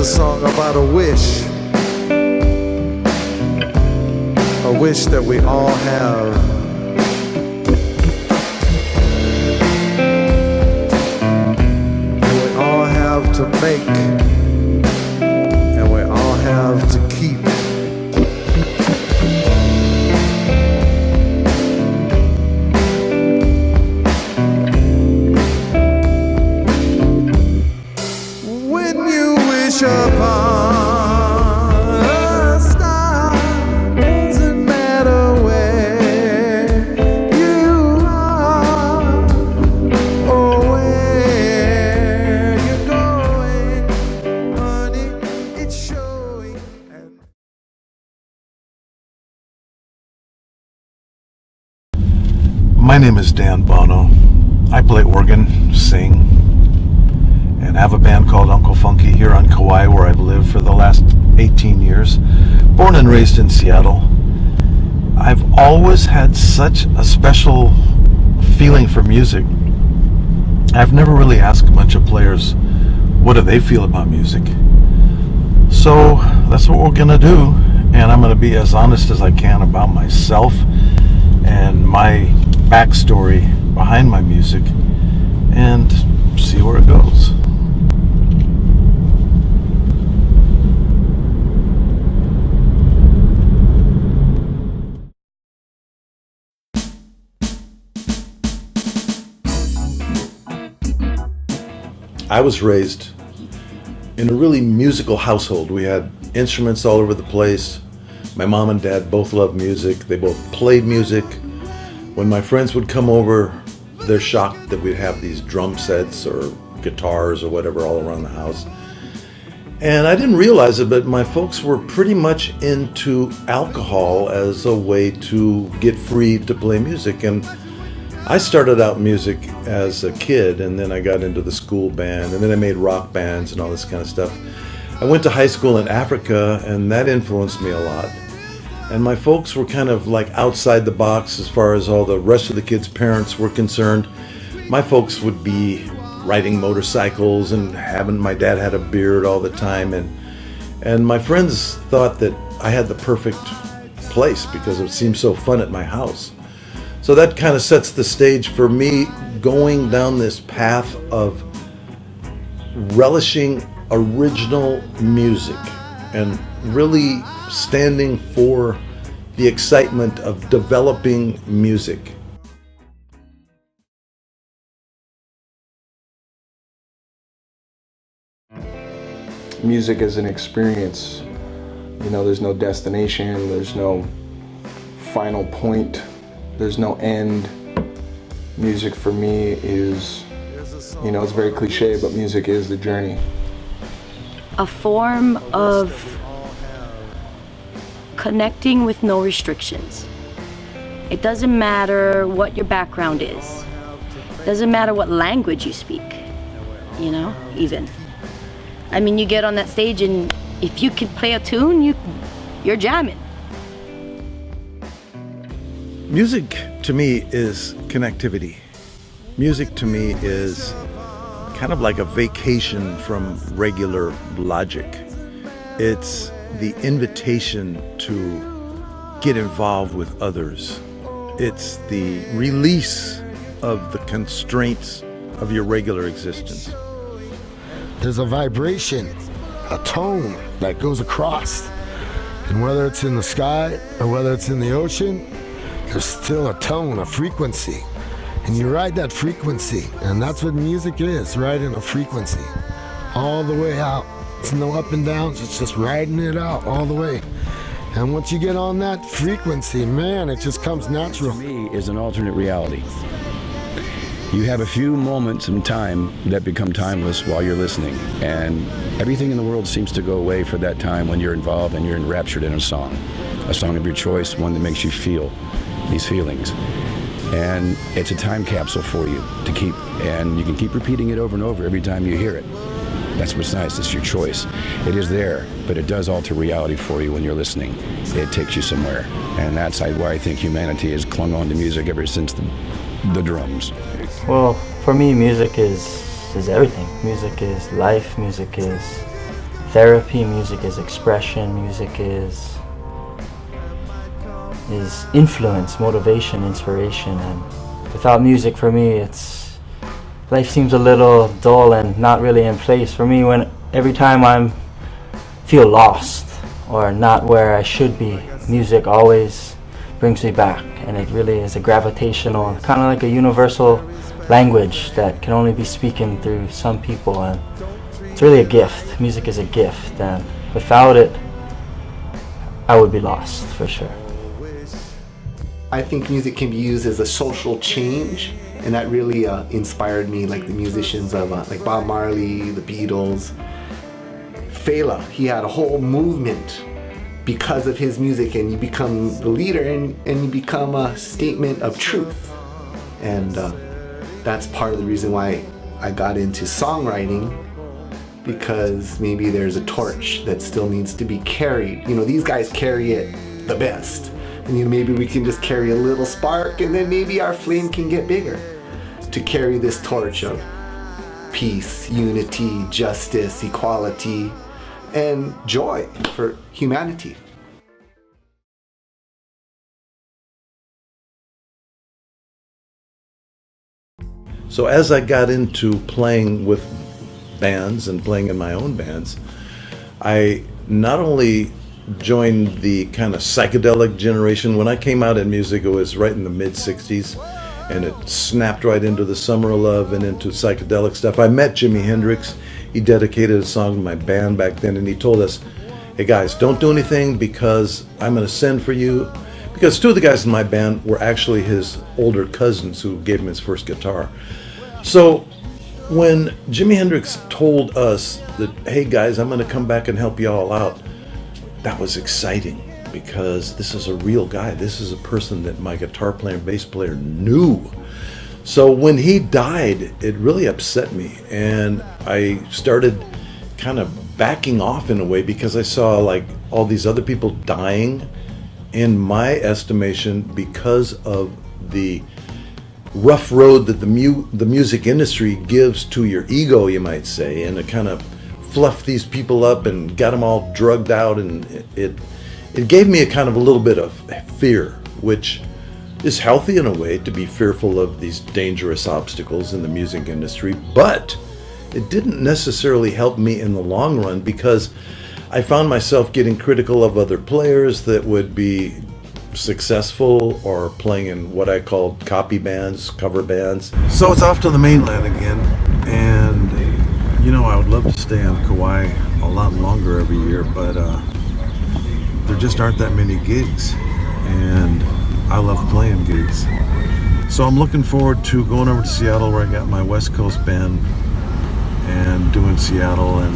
song about a wish that we all have. And we all have to make, and we all have to keep. When you wish upon a star, doesn't matter where you are or where you're going, honey, it's showing. My name is Dan Bonow. I play organ, sing, and have a band called UNKO FUNKi here on Kauai, where I've lived for the last 18 years. Born and raised in Seattle. I've always had such a special feeling for music. I've never really asked a bunch of players what do they feel about music. So that's what we're gonna do, and I'm gonna be as honest as I can about myself and my backstory behind my music and see where it goes. I was raised in a really musical household. We had instruments all over the place. My mom and dad both loved music. They both played music. When my friends would come over, they're shocked that we'd have these drum sets or guitars or whatever all around the house. And I didn't realize it, but my folks were pretty much into alcohol as a way to get free to play music. And I started out music as a kid, and then I got into the school band, and then I made rock bands and all this kind of stuff. I went to high school in Africa, and that influenced me a lot. And my folks were kind of like outside the box as far as all the rest of the kids' parents were concerned. My folks would be riding motorcycles and my dad had a beard all the time, and my friends thought that I had the perfect place because it seemed so fun at my house. So that kind of sets the stage for me going down this path of relishing original music and really standing for the excitement of developing music. Music is an experience. You know, there's no destination, there's no final point, there's no end. Music for me is, you know, it's very cliche, but music is the journey. A form of connecting with no restrictions. It doesn't matter what your background is. It doesn't matter what language you speak, you know, even. I mean, you get on that stage and if you can play a tune, you're jamming. Music to me is connectivity. Music to me is kind of like a vacation from regular logic. It's the invitation to get involved with others. It's the release of the constraints of your regular existence. There's a vibration, a tone that goes across. And whether it's in the sky or whether it's in the ocean, there's still a tone, a frequency. And you ride that frequency, and that's what music is, riding a frequency all the way out. It's no up and downs, it's just riding it out all the way. And once you get on that frequency, man, it just comes natural. For me, is an alternate reality. You have a few moments in time that become timeless while you're listening, and everything in the world seems to go away for that time when you're involved and you're enraptured in a song of your choice, one that makes you feel these feelings. And it's a time capsule for you to keep, and you can keep repeating it over and over every time you hear it. That's what's nice, it's your choice. It is there, but it does alter reality for you when you're listening. It takes you somewhere, and that's why I think humanity has clung on to music ever since the drums. Well, for me, music is everything. Music is life, music is therapy, music is expression, music is influence, motivation, inspiration. And without music, for me, life seems a little dull and not really in place. For me, every time I feel lost or not where I should be, music always brings me back, and it really is a gravitational, kind of like a universal language that can only be spoken through some people, and it's really a gift. Music is a gift, and without it, I would be lost for sure. I think music can be used as a social change, and that really inspired me, like the musicians of like Bob Marley, the Beatles. Fela, he had a whole movement because of his music, and you become the leader, and you become a statement of truth. And that's part of the reason why I got into songwriting, because maybe there's a torch that still needs to be carried. You know, these guys carry it the best. And maybe we can just carry a little spark, and then maybe our flame can get bigger to carry this torch of peace, unity, justice, equality, and joy for humanity. So as I got into playing with bands and playing in my own bands, I not only joined the kind of psychedelic generation. When I came out in music, it was right in the mid-60s, and it snapped right into the Summer of Love and into psychedelic stuff. I met Jimi Hendrix. He dedicated a song to my band back then, and he told us, hey guys, don't do anything because I'm going to send for you. Because two of the guys in my band were actually his older cousins who gave him his first guitar. So when Jimi Hendrix told us that, hey guys, I'm going to come back and help you all out, that was exciting, because this is a real guy. This is a person that my guitar player and bass player knew. So when he died, it really upset me, and I started kind of backing off in a way, because I saw like all these other people dying, in my estimation, because of the rough road that the music industry gives to your ego, you might say, and it kind of fluffed these people up and got them all drugged out, and it gave me a kind of a little bit of fear, which is healthy in a way, to be fearful of these dangerous obstacles in the music industry, but it didn't necessarily help me in the long run, because I found myself getting critical of other players that would be successful or playing in what I called copy bands, cover bands. So it's off to the mainland again, and you know, I would love to stay on Kauai a lot longer every year, but there just aren't that many gigs, and I love playing gigs. So I'm looking forward to going over to Seattle, where I got my West Coast band, and doing Seattle and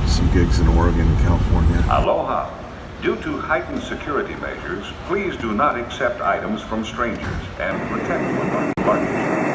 some gigs in Oregon and California. Aloha. Due to heightened security measures, please do not accept items from strangers and protect your luggage.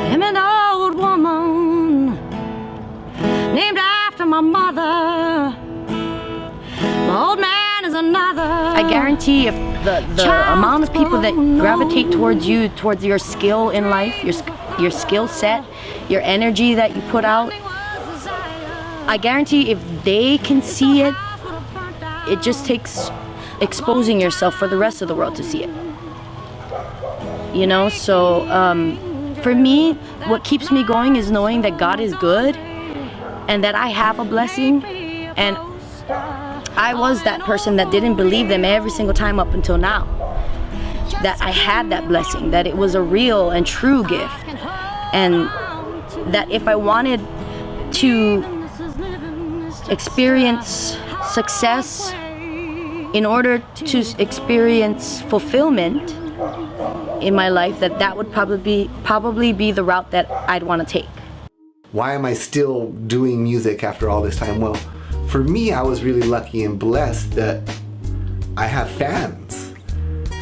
I'm an old woman named after my mother. My old man is another. I guarantee if the amount of people that gravitate towards you, towards your skill in life, your skill set, your energy that you put out, I guarantee if they can see it, it just takes exposing yourself for the rest of the world to see it. You know, so for me, what keeps me going is knowing that God is good and that I have a blessing, and I was that person that didn't believe them every single time up until now. That I had that blessing, that it was a real and true gift, and that if I wanted to experience success in order to experience fulfillment in my life, that would probably be the route that I'd want to take. why am I still doing music after all this time? Well, for me, I was really lucky and blessed that I have fans.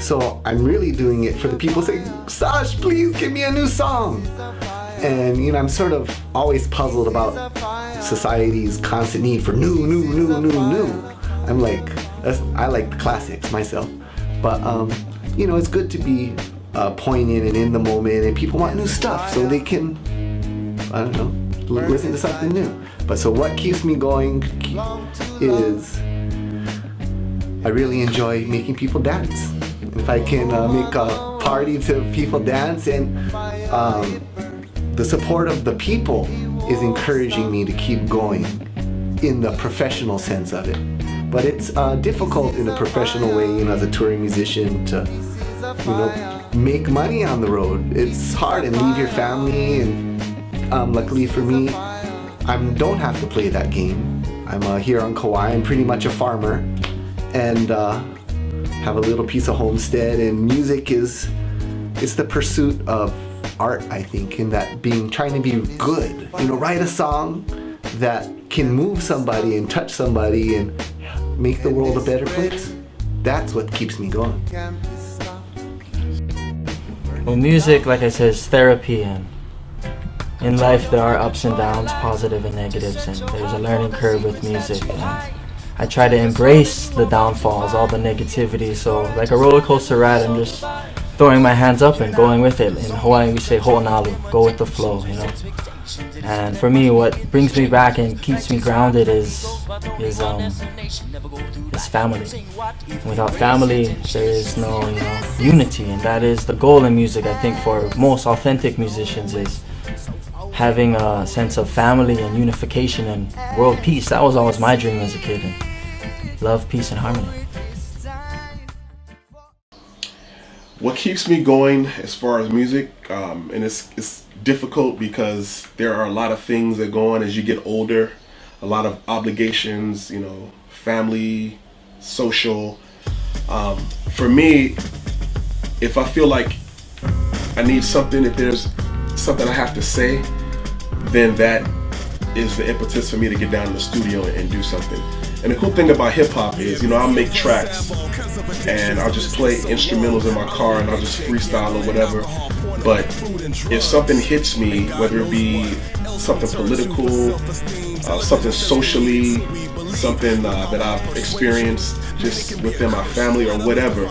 So I'm really doing it for the people saying, Sash, please give me a new song. And you know, I'm sort of always puzzled about society's constant need for new. I'm like, I like the classics myself. But you know, it's good to be poignant and in the moment, and people want new stuff so they can, I don't know, listen to something new. But so what keeps me going is I really enjoy making people dance. If I can make a party to people dance, and the support of the people is encouraging me to keep going in the professional sense of it. But it's difficult in a professional way, you know, as a touring musician to, you know, make money on the road. It's hard, and leave your family, and luckily for me, I don't have to play that game. I'm here on Kauai. I'm pretty much a farmer, and have a little piece of homestead, and music it's the pursuit of art, I think, in that trying to be good. You know, write a song that can move somebody and touch somebody and make the world a better place. That's what keeps me going. Well, music, like I said, is therapy, and in life there are ups and downs, positive and negatives, and there's a learning curve with music. And I try to embrace the downfalls, all the negativity. So like a roller coaster ride, I'm just throwing my hands up and going with it. In Hawaii we say ho'onalu, go with the flow, you know. And for me, what brings me back and keeps me grounded is family. And without family, there is no, you know, unity, and that is the goal in music. I think for most authentic musicians is having a sense of family and unification and world peace. That was always my dream as a kid. And love, peace, and harmony. What keeps me going as far as music, and it's difficult because there are a lot of things that go on as you get older, a lot of obligations, you know, family, social. For me, if I feel like I need something, if there's something I have to say, then that is the impetus for me to get down in the studio and do something. And the cool thing about hip hop is, you know, I'll make tracks and I'll just play instrumentals in my car and I'll just freestyle or whatever. But if something hits me, whether it be something political, something socially, something that I've experienced just within my family or whatever,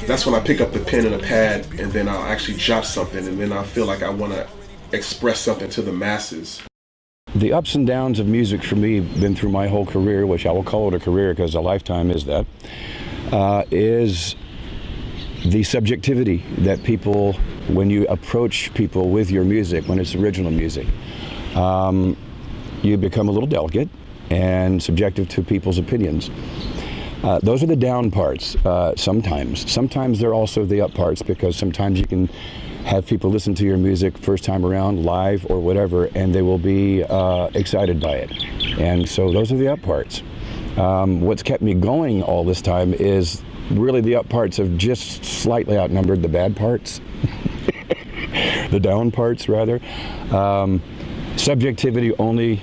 that's when I pick up the pen and a pad, and then I'll actually jot something, and then I feel like I want to express something to the masses. The ups and downs of music for me, been through my whole career, which I will call it a career because a lifetime is that, is the subjectivity that people, when you approach people with your music, when it's original music, you become a little delicate and subjective to people's opinions. Those are the down parts sometimes. Sometimes they're also the up parts, because sometimes you can have people listen to your music first time around, live or whatever, and they will be excited by it. And so those are the up parts. What's kept me going all this time is really the up parts have just slightly outnumbered the bad parts. The down parts, rather. Subjectivity only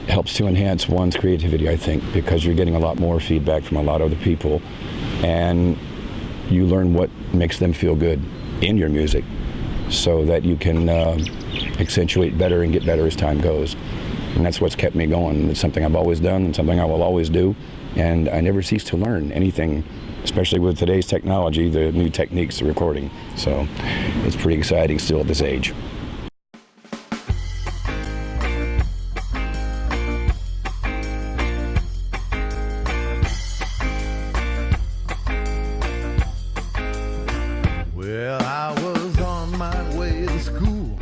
helps to enhance one's creativity, I think, because you're getting a lot more feedback from a lot of other people, and you learn what makes them feel good in your music, so that you can accentuate better and get better as time goes. And that's what's kept me going. It's something I've always done and something I will always do, and I never cease to learn anything, especially with today's technology, the new techniques, the recording. So it's pretty exciting still at this age. Well, I was on my way to school.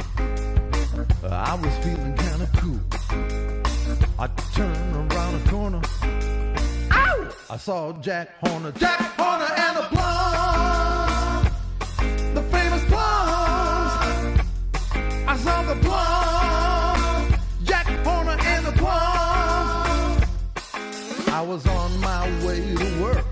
I was feeling kind of cool. I turned around a corner. Ow! I saw Jack Horner and a plum. The famous plums. I saw the plum. Jack Horner and the plums. I was on my way to work.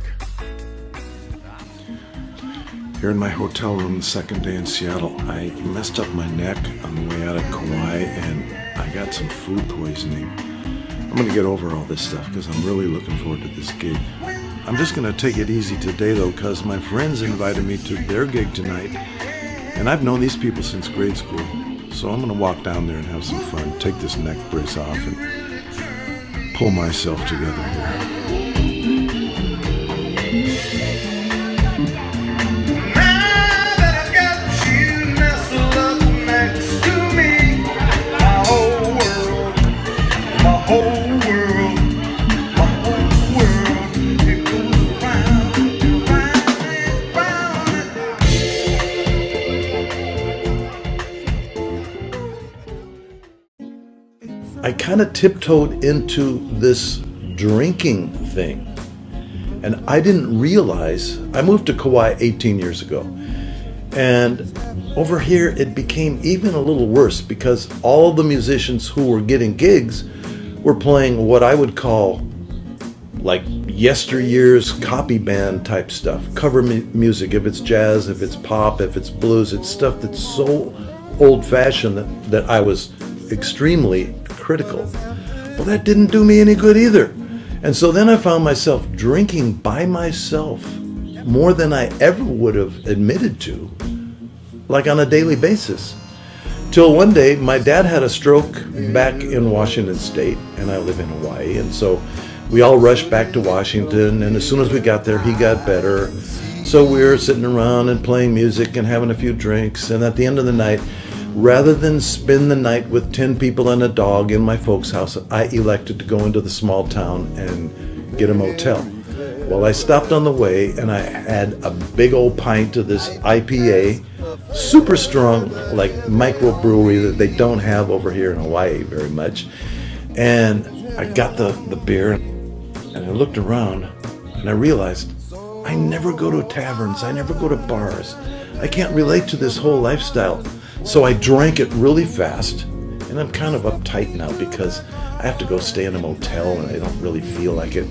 Here in my hotel room, the second day in Seattle, I messed up my neck on the way out of Kauai and I got some food poisoning. I'm gonna get over all this stuff because I'm really looking forward to this gig. I'm just gonna take it easy today though, because my friends invited me to their gig tonight and I've known these people since grade school. So I'm gonna walk down there and have some fun, take this neck brace off and pull myself together here. I kind of tiptoed into this drinking thing. And I didn't realize, I moved to Kauai 18 years ago. And over here it became even a little worse because all the musicians who were getting gigs were playing what I would call like yesteryear's copy band type stuff. Cover music, if it's jazz, if it's pop, if it's blues, it's stuff that's so old-fashioned that I was extremely critical. Well, that didn't do me any good either. And so then I found myself drinking by myself more than I ever would have admitted to, like on a daily basis. Till one day, my dad had a stroke back in Washington State, and I live in Hawaii, and so we all rushed back to Washington, and as soon as we got there, he got better. So we were sitting around and playing music and having a few drinks, and at the end of the night, rather than spend the night with 10 people and a dog in my folks' house, I elected to go into the small town and get a motel. Well, I stopped on the way and I had a big old pint of this IPA, super strong, like microbrewery that they don't have over here in Hawaii very much. And I got the beer and I looked around and I realized I never go to taverns, I never go to bars. I can't relate to this whole lifestyle. So I drank it really fast, and I'm kind of uptight now because I have to go stay in a motel and I don't really feel like it.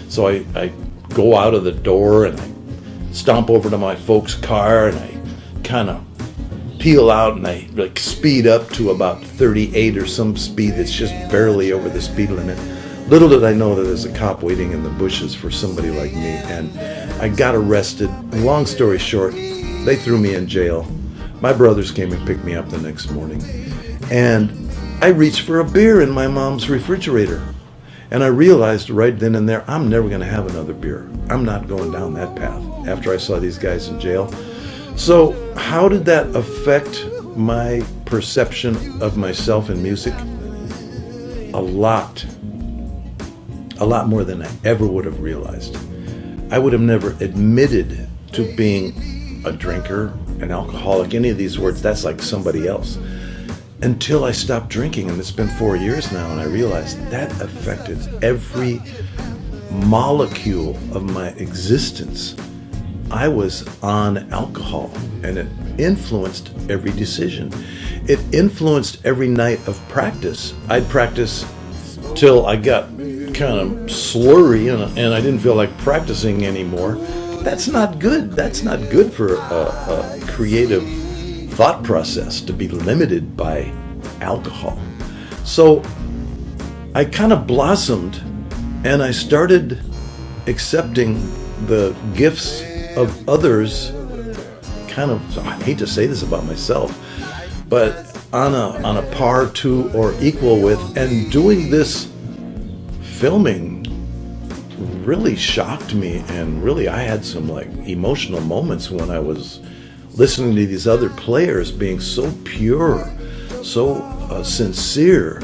So I go out of the door and I stomp over to my folks' car and I kind of peel out and I like speed up to about 38 or some speed that's just barely over the speed limit. Little did I know that there's a cop waiting in the bushes for somebody like me, and I got arrested. Long story short, they threw me in jail. My brothers came and picked me up the next morning, and I reached for a beer in my mom's refrigerator, and I realized right then and there, I'm never going to have another beer. I'm not going down that path after I saw these guys in jail. So how did that affect my perception of myself in music? A lot more than I ever would have realized. I would have never admitted to being a drinker, an alcoholic, any of these words. That's like somebody else. Until I stopped drinking, and it's been 4 years now, and I realized that affected every molecule of my existence. I was on alcohol, and it influenced every decision. It influenced every night of practice. I'd practice till I got kind of slurry, and I didn't feel like practicing anymore. That's not good. That's not good for a creative thought process to be limited by alcohol. So I kind of blossomed and I started accepting the gifts of others, kind of, I hate to say this about myself, but on a par to or equal with, and doing this filming really shocked me, and really I had some like emotional moments when I was listening to these other players being so pure, so sincere,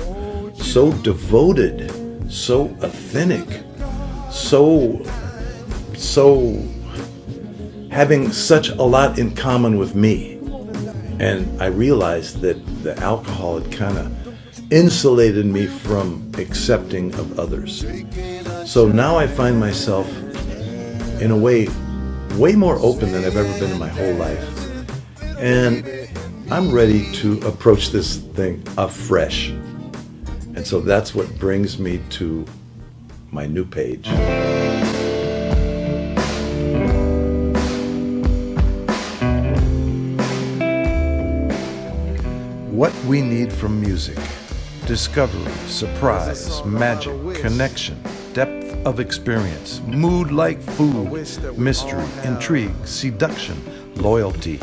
so devoted, so authentic, so having such a lot in common with me. And I realized that the alcohol had kind of insulated me from accepting of others. So now I find myself in a way more open than I've ever been in my whole life. And I'm ready to approach this thing afresh. And so that's what brings me to my new page. What we need from music: discovery, surprise, magic, connection, depth of experience, mood like food, mystery, intrigue, seduction, loyalty,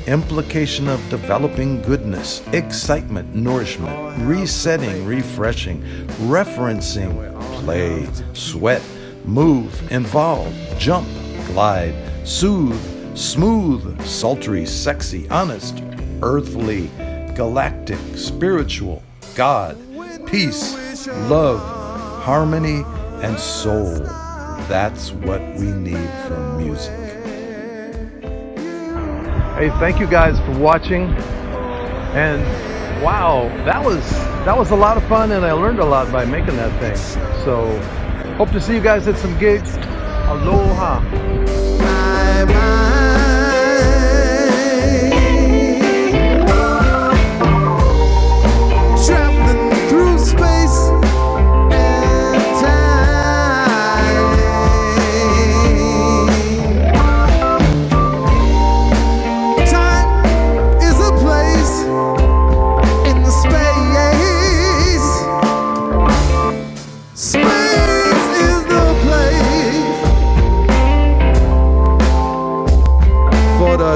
implication of developing goodness, excitement, nourishment, resetting, refreshing, referencing, play, sweat, move, involve, jump, glide, soothe, smooth, sultry, sexy, honest, earthly, galactic, spiritual, God, peace, love, harmony, and soul. That's what we need from music. Hey, thank you guys for watching. And wow, that was a lot of fun, and I learned a lot by making that thing. So hope to see you guys at some gigs. Aloha.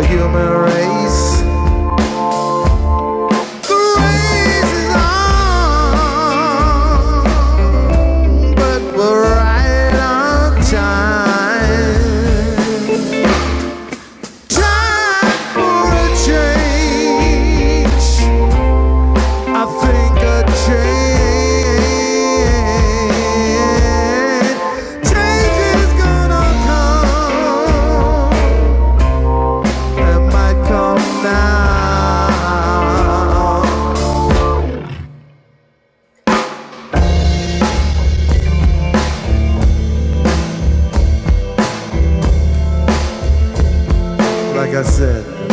Human race. The race is on, but we're right on time. Time for a change. I think a change is gonna come now. Like I said,